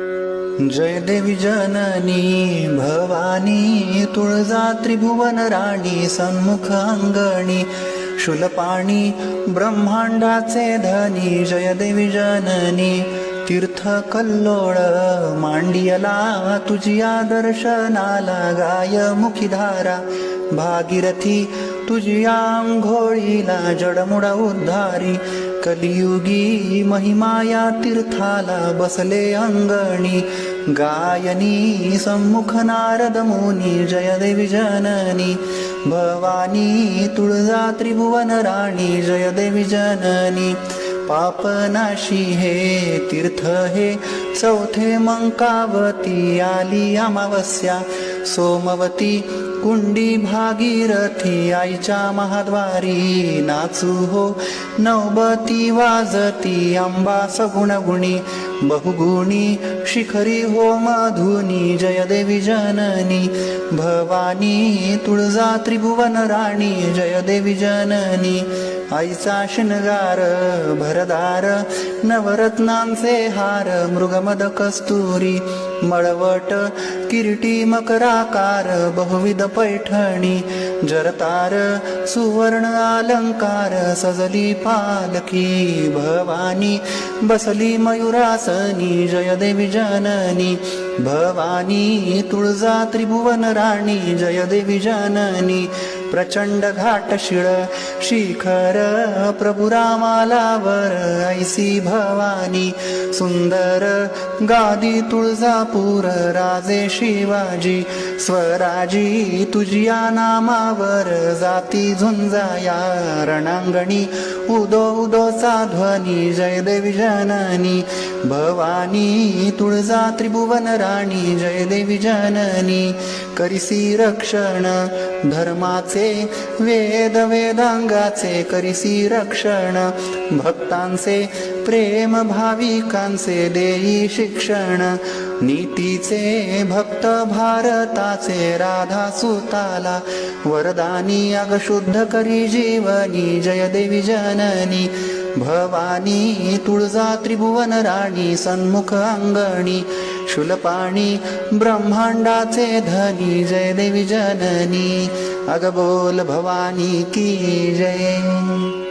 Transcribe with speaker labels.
Speaker 1: जय देवी जननी भवानी तुळजा त्रिभुवन राणी सन्मुख अंगणी शूलपाणी ब्रह्मांडाचे धनी जय देवी जननी तीर्थ कल्लोळ मांडियला तुझिया दर्शनाला गाय मुखीधारा भागीरथी तुझिया अंघोळीला जडमुडा उद्धारी कलियुगी महिमाया तीर्थाला बसले अंगणी गायनी सम्मुख नारद मुनी जय देवी जननी भवानी तुळजा त्रिभुवन राणी जय देवी जननी पापनाशी हे तीर्थ हे चौथे मंकावती आली अमावस्या सोमवती कुंडी भागीरथी आईच्या महाद्वारी नाचू हो नवबती वाजती अंबा सगुणगुणी बहुगुणी शिखरी हो मधुनी जय देवी जननी भवानी तुळजा त्रिभुवन राणी जय देवी जननी आईचा शृंगार भरदार नवरत्नांचे हार मृगमद कस्तुरी मळवट किरीटी मकराकार बहुविध पैठणी जरतार सुवर्ण अलंकार सजली पालकी भवानी बसली मयुरासनी जय देवी जननी भवानी तुळजा त्रिभुवन राणी जय देवी जननी प्रचंड घाटशिळ शिखर प्रभु रामालावर ऐसी भवानी सुंदर गादी तुळजापूर राजे शिवाजी स्वराजी तुझिया नामावर जाती झुंजाया रणांगणी उदो उदोचा ध्वनी जय देवी जननी भवानी तुळजा त्रिभुवन राणी जय देवी जननी करिसी रक्षण धर्माचे वेद वेदांगाचे करिसी रक्षण भक्तांचे प्रेम भाविकांचे देई शिक्षण नीतीचे भक्त भारताचे राधा सुताला वरदानी अग शुद्ध करी जीवनी जय देवी जननी भवानी तुळजा त्रिभुवन राणी सन्मुख अंगणी शूलपाणी ब्रह्मांडाचे धनी जय देवी जननी अग बोल भवानी की जय।